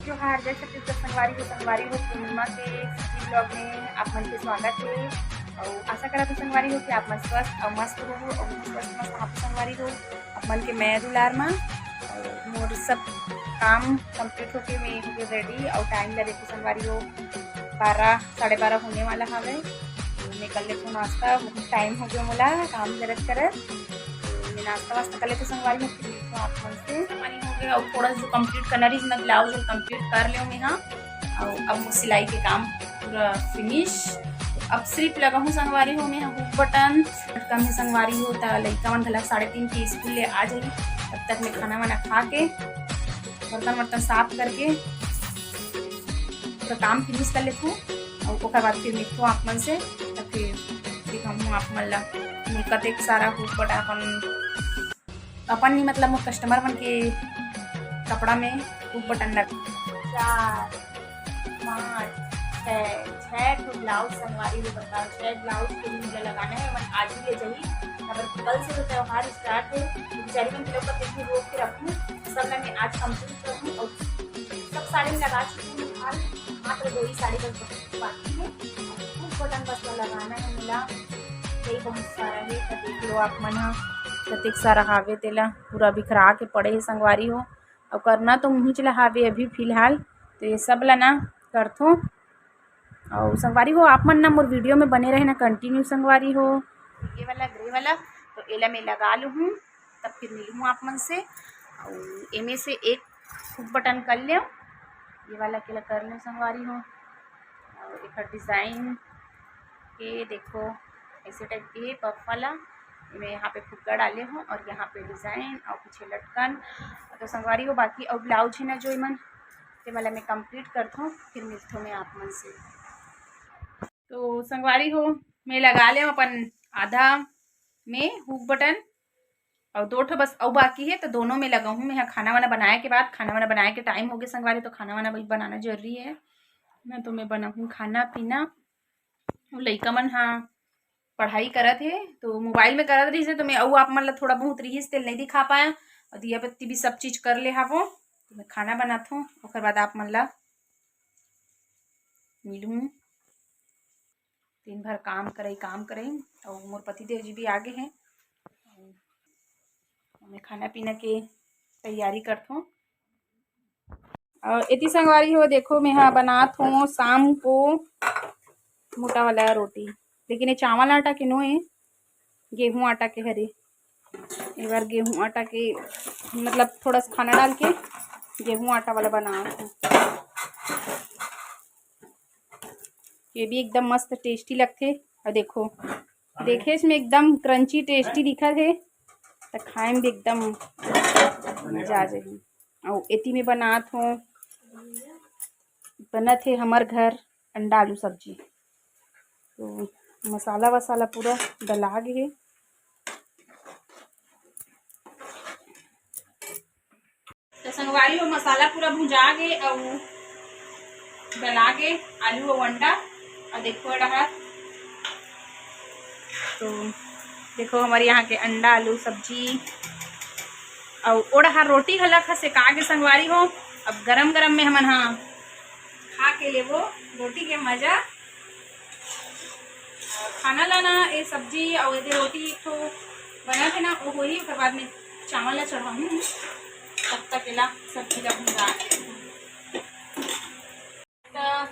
जोहार जय छत्तीसगढ़ संगवारी हो पूर्णिमा के ब्लॉग में आप मन के स्वागत है और आशा करा तो संगवारी हो कि आप मन स्वस्थ और मस्त हो और स्वस्थ मस्त आप संगवारी हो आप मन के मैं दुलार में और मोर सब काम कंप्लीट होके मैं हो गए रेडी और टाइम लगे तो संगवारी हो 12 साढ़े 12 होने वाला हवे। मैं कर लेती हूँ नाश्ता, बहुत टाइम हो गया मोला काम करत मैं नाश्ता वास्ता कर लेते संगवारी में फिर मिलती हूँ आप मन से। पानी हो गया और थोड़ा जो कंप्लीट करना रही मैं ब्लाउज कंप्लीट कर लियो मैं हाँ और अब सिलाई के काम पूरा फिनिश। अब सिर्फ लगा हूँ संगवारी हो मैं हुक बटन कम ही संगवारी हो तो लड़का मन घलक 3:30 के स्कूल ले आ जाई। तब तक मैं खाना वाना खा के बर्तन वर्तन साफ करके पूरा काम फिनिश कर लेती हूँ और उसके बाद फिर मिलती हूँ आप मन से तो फिर दिखाऊँ आप मन ला कतेक सारा हुक बटन अपन नहीं मतलब मोर कस्टमर मन के कपड़ा में हुक बटन लग 4 5 6 तो ब्लाउज संगवारी में बताओ 6 ब्लाउज के लिए मुझे लगाना है। मैं आज ही ले जाइए अगर कल से तो त्यौहार स्टार्ट है बेचारी में किलो का देखिए रोक के रखूँ सब मैं आज कंप्लीट करूँ और सब साड़ी में लगा चुकी हूँ। हाल मात्र 2 ही साड़ी बस बाकी है हुक बटन बस लगाना है मिला यही बहुत सारा है तो देख लो आप मन कतेक सारा हावे तेला पूरा बिखरा के पड़े है संगवारी हो और करना तो मुँह चला हावे अभी फिलहाल तो ये सब ला ना करथो और संगवारी हो आप मन ना मोर वीडियो में बने रहे ना कंटिन्यू संगवारी हो। ये वाला ग्रे वाला तो एला मैं लगा लूँ तब फिर मिलूँ आप मन से और एमे से एक हुक बटन कर लियो ये वाला केला कर लो संगवारी हो और एक डिज़ाइन के देखो ऐसे टाइप के पफ वाला मैं यहाँ पे फुग्गा डाले हूँ और यहाँ पे डिज़ाइन और पीछे लटकन तो संगवारी हो बाकी और ब्लाउज है ना जो मन ये वाला मैं कंप्लीट करता हूँ फिर मिलती हूँ मैं आप मन से। तो संगवारी हो मैं लगा ले अपन आधा में हुक बटन और 2 बस और बाकी है तो दोनों में लगा हूँ मैं यहाँ खाना वाना बनाए के बाद खाना वाना बनाए के टाइम हो गया संगवारी तो खाना वाना बनाना जरूरी है ना तो मैं बनाऊँ खाना पीना लइका मन हाँ पढ़ाई करत है तो मोबाइल में करत रही से तो मैं आप मन ला थोड़ा बहुत रहीस तेल नहीं दिखा पाया और दिया बत्ती भी सब चीज़ कर ले हावो तो मैं खाना बनाता हूँ और बाद आप मन ला मिलूँ। दिन भर काम करे और मोर पति देव जी भी आगे हैं मैं खाना पीना के तैयारी करता हूँ और इतनी संगवारी हो देखो मैं यहाँ बनात हूँ शाम को मोटा वाला रोटी लेकिन ये चावल आटा के नो है गेहूँ आटा के हरे एक बार गेहूँ आटा के मतलब थोड़ा सा खाना डाल के गेहूँ आटा वाला बना हूँ ये भी एकदम मस्त टेस्टी लगते और देखो देखे इसमें एकदम क्रंची टेस्टी दिखा है तो खाए में भी एकदम मजा आ जाए और एती में बनात हूँ बनत है हमार घर अंडा आलू सब्जी तो मसाला वसाला पूरा डला गए तो संगवारी हो मसाला पूरा भुजा गए और डला गए आलू और अंडा और देखो रहा तो देखो हमारे यहाँ के अंडा आलू सब्जी और ओढ़ा रोटी हलक सेका के संगवारी हो अब गरम गरम में हमन हाँ खा के ले वो रोटी के मजा खाना लाना ये सब्जी और ये रोटी तो बना थे ना वो ही उसके बाद में चावल ला चढ़ाऊँ तब तक एला सब्जी का भुजा तो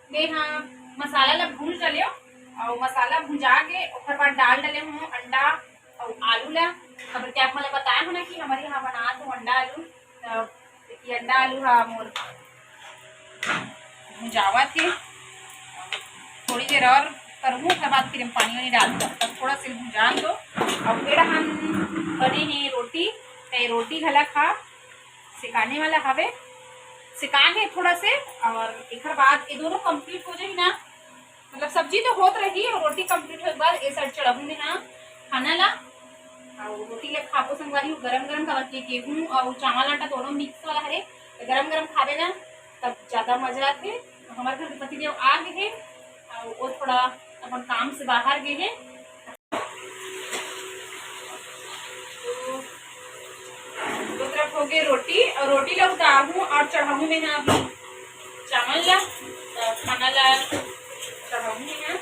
मैं हाँ मसाला ला भून चलियो और मसाला भुजा के और बाद डाल डाले हूँ अंडा और आलू ला खबर क्या आप मैंने बताया हो ना कि हमारे यहाँ बना तो अंडा आलू तो अंडा आलू हाँ मोर भुजावा थे थोड़ी देर और करूँ उसके बाद फिर हम पानी वानी डाल दो तब थोड़ा सा भुजा दो और फिर हम बने हैं रोटी तो रोटी हला खा सिकाने वाला हवे सिका के थोड़ा से और एक बाद ये दोनों कंप्लीट हो जाए ना मतलब सब्जी तो होत रही और रोटी कंप्लीट हो बाद ये साइड चढ़ाऊँ में ना खाना ला और रोटी ले खापो संगवारी गरम गरम खा गेहूँ और चावल आटा दोनों मिक्स वाला हरे गरम गरम खावे ना तब ज़्यादा मजा आते। हमारे घर के पति देव आ गए हैं और वो थोड़ा अपन काम से बाहर गए हैं तो दो तरफ हो गए रोटी, और रोटी ला उतारू और चढ़ाऊ में ना अभी चावल ला खाना ला चढ़ाऊ में ना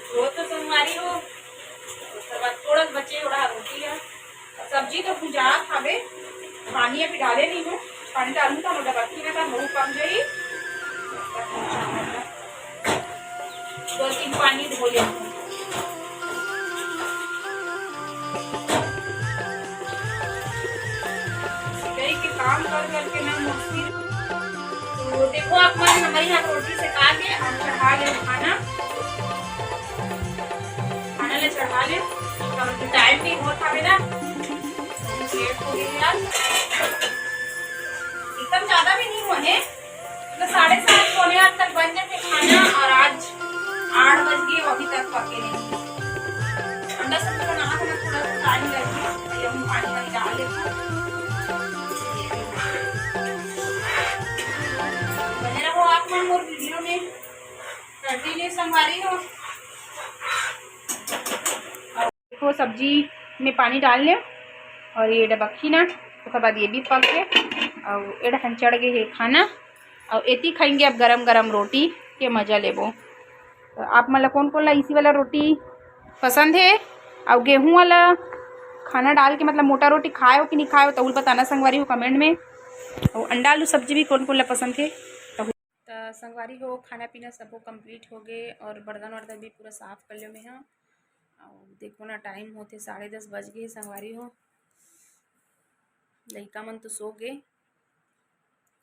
वो तो संगवारी हो। उसके बाद थोड़ा बचे थोड़ा रोटी है, सब्जी तो भुजा खावे, पानी अभी डाले नहीं हूँ, पानी डालू था मोटा बाकी ना था बहुत कम गई, 2-3 पानी धो लिया के काम कर करके ना मुश्किल। तो देखो आप मन हमारी यहाँ रोटी से खा के और चढ़ा ले खाना ले चढ़ा ले, और टाइम भी बहुत था मेरा लेट हो गई यार, एकदम ज्यादा भी नहीं होने तो 7:30 पौने 8 तक बन जाते खाना, और आज 8 बज गए अभी तक पके नहीं। अंडा सब तो बना था, थोड़ा सा टाइम लगे, ये हम पानी वाली डाल देते बने रहो आप मोर वीडियो में, कंटिन्यू संगवारी हो। देखो सब्जी में पानी डाल ले, और ये डबक्खी ना उसके बाद ये भी पक गए, और एडखन चढ़ गए है खाना, और एती खाएंगे अब गरम गरम रोटी के मज़ा लेबो। तो आप मतलब कौन कौन ला इसी वाला रोटी पसंद है, और गेहूं वाला खाना डाल के मतलब मोटा रोटी खाए हो कि नहीं खाए हो तो बताना संगवारी हो कमेंट में। और अंडा आलू सब्जी भी कौन कौन ला पसंद है। तो संगवारी हो खाना पीना सब कंप्लीट हो गए, और बर्तन वर्तन भी पूरा साफ कर लियो में है। और देखो ना टाइम होते 10:30 बज गए संगवारी हो, लड़का मन तो सो गए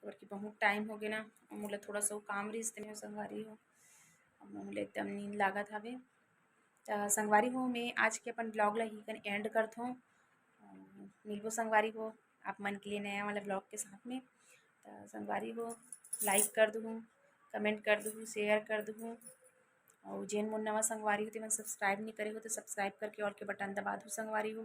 और कि बहुत टाइम हो गया ना, मोला थोड़ा सा काम रिश्ते में संगवारी हो, मोला एकदम नींद लागत हवे। तो संगवारी हो मैं आज के अपन ब्लॉग ला ही एंड करता हूँ, मिलबो संगवारी हो आप मन के लिए नया वाला ब्लॉग के साथ में। तो संगवारी हो लाइक कर दूँ, कमेंट कर दूँ, शेयर कर दूँ, और जेन मोर नवा संगवारी हो तो मैं सब्सक्राइब नहीं करे हो तो सब्सक्राइब करके और के बटन दबा दूँ संगवारी हो।